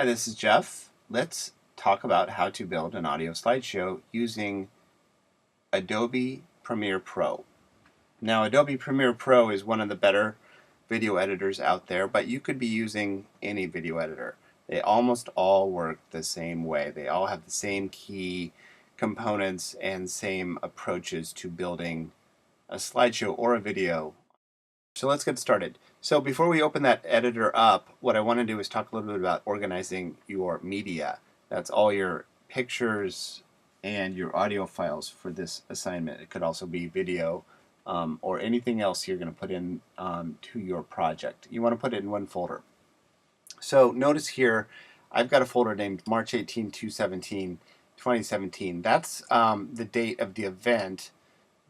Hi, this is Jeff. Let's talk about how to build an audio slideshow using Adobe Premiere Pro. Now, Adobe Premiere Pro is one of the better video editors out there, but you could be using any video editor. They almost all work the same way. They all have the same key components and same approaches to building a slideshow or a video. So let's get started. So before we open that editor up, what I want to do is talk a little bit about organizing your media. That's all your pictures and your audio files for this assignment. It could also be video or anything else you're going to put in to your project. You want to put it in one folder. So notice here, I've got a folder named March 18, 2017. That's the date of the event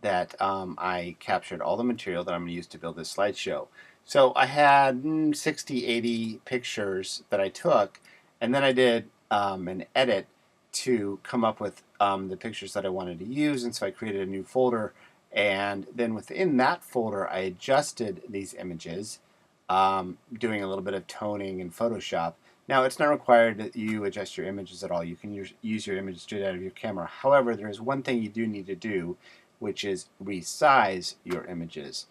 that I captured all the material that I'm going to use to build this slideshow. So I had 60, 80 pictures that I took, and then I did an edit to come up with the pictures that I wanted to use, and so I created a new folder, and then within that folder I adjusted these images, doing a little bit of toning in Photoshop. Now, it's not required that you adjust your images at all. You can use your images straight out of your camera. However, there is one thing you do need to do, which is resize your images.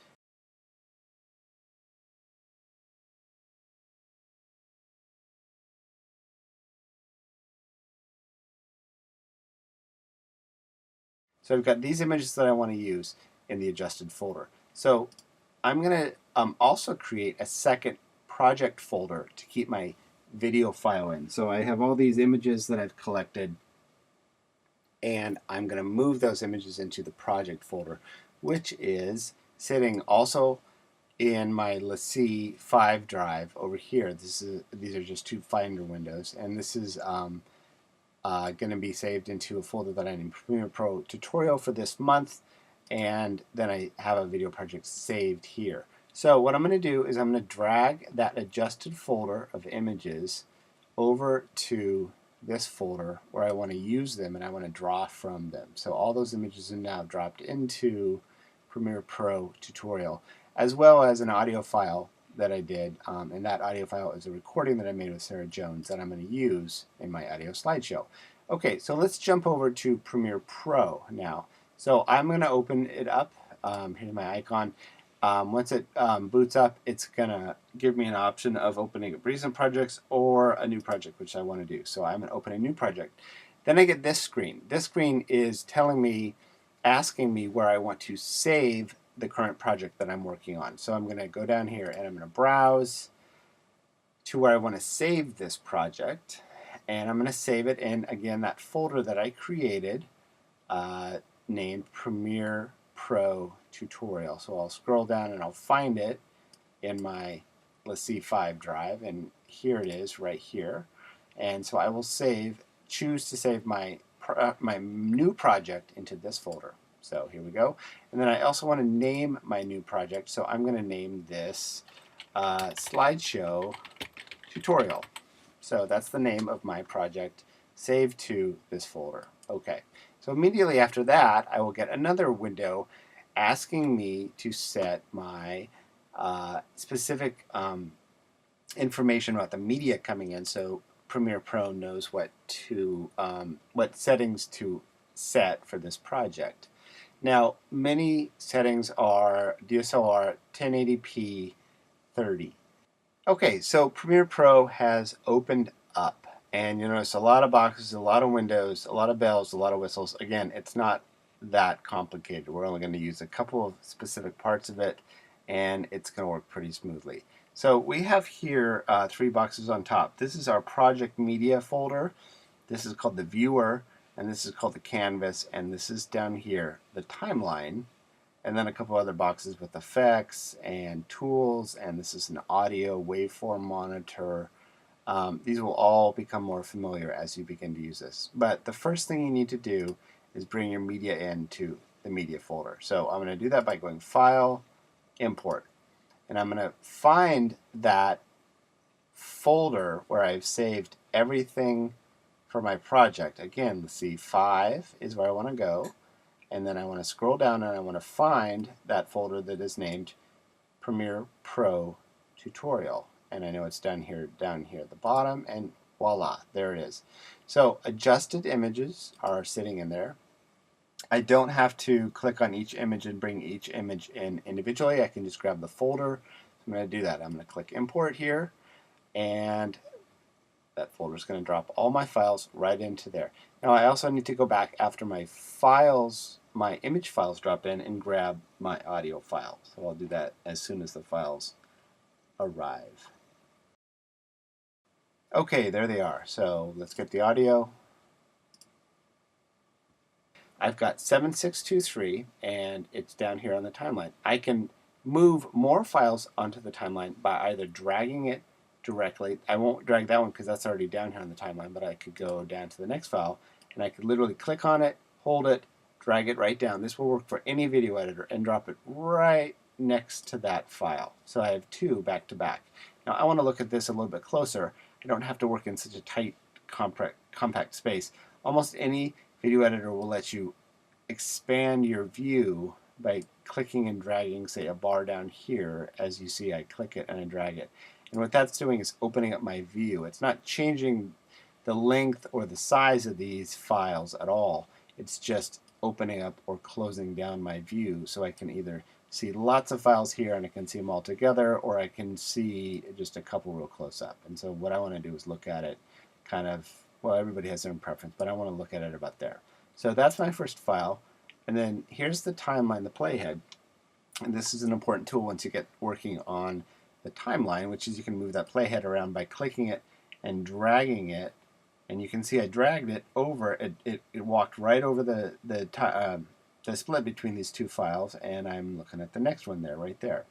So I've got these images that I want to use in the adjusted folder. So I'm going to also create a second project folder to keep my video file in. So I have all these images that I've collected, and I'm going to move those images into the project folder, which is sitting also in my Let's See 5 drive over here. These are just two Finder windows, and this is going to be saved into a folder that I named Premiere Pro Tutorial for this month, and then I have a video project saved here. So what I'm going to do is I'm going to drag that adjusted folder of images over to this folder where I want to use them and I want to draw from them. So all those images are now dropped into Premiere Pro Tutorial, as well as an audio file that I did, and that audio file is a recording that I made with Sarah Jones that I'm going to use in my audio slideshow. Okay, so let's jump over to Premiere Pro now. So I'm going to open it up. Here's my icon. Once it boots up, it's going to give me an option of opening up recent projects or a new project, which I want to do. So I'm going to open a new project. Then I get this screen. This screen is telling me, asking me where I want to save the current project that I'm working on. So I'm going to go down here and I'm going to browse to where I want to save this project, and I'm going to save it in, again, that folder that I created named Premiere Pro Tutorial. So I'll scroll down and I'll find it in my Let's See 5 drive, and here it is right here. And so I will choose to save my new project into this folder. So here we go. And then I also want to name my new project, so I'm going to name this Slideshow Tutorial. So that's the name of my project, saved to this folder. Okay, so immediately after that, I will get another window asking me to set my specific information about the media coming in, so Premiere Pro knows what settings to set for this project. Now, many settings are DSLR 1080p 30. Okay, so Premiere Pro has opened up, and you notice a lot of boxes, a lot of windows, a lot of bells, a lot of whistles. Again, it's not that complicated. We're only going to use a couple of specific parts of it, and it's going to work pretty smoothly. So we have here 3 boxes on top. This is our project media folder. This is called the viewer, and this is called the canvas, and this is down here, the timeline, and then a couple other boxes with effects and tools, and this is an audio waveform monitor. These will all become more familiar as you begin to use this. But the first thing you need to do is bring your media into the media folder. So I'm going to do that by going File, Import, and I'm going to find that folder where I've saved everything for my project. Again, let's see, 5 is where I want to go, and then I want to scroll down and I want to find that folder that is named Premiere Pro Tutorial, and I know it's down here at the bottom, and voila, there it is. So adjusted images are sitting in there. I don't have to click on each image and bring each image in individually. I can just grab the folder. I'm going to do that. I'm going to click import here, and that folder is going to drop all my files right into there. Now I also need to go back after my files, my image files drop in, and grab my audio file. So I'll do that as soon as the files arrive. Okay, there they are. So let's get the audio. I've got 7623 and it's down here on the timeline. I can move more files onto the timeline by either dragging it directly. I won't drag that one because that's already down here on the timeline, but I could go down to the next file and I could literally click on it, hold it, drag it right down. This will work for any video editor and drop it right next to that file. So I have two back to back. Now I want to look at this a little bit closer. I don't have to work in such a tight, compact space. Almost any video editor will let you expand your view by clicking and dragging, say, a bar down here. As you see, I click it and I drag it. And what that's doing is opening up my view. It's not changing the length or the size of these files at all. It's just opening up or closing down my view, so I can either see lots of files here and I can see them all together, or I can see just a couple real close up. And so what I want to do is look at it kind of, well, everybody has their own preference, but I want to look at it about there. So that's my first file. And then here's the timeline, the playhead. And this is an important tool once you get working on the timeline, which is you can move that playhead around by clicking it and dragging it. And you can see I dragged it over, it walked right over the split between these two files, and I'm looking at the next one there, right there.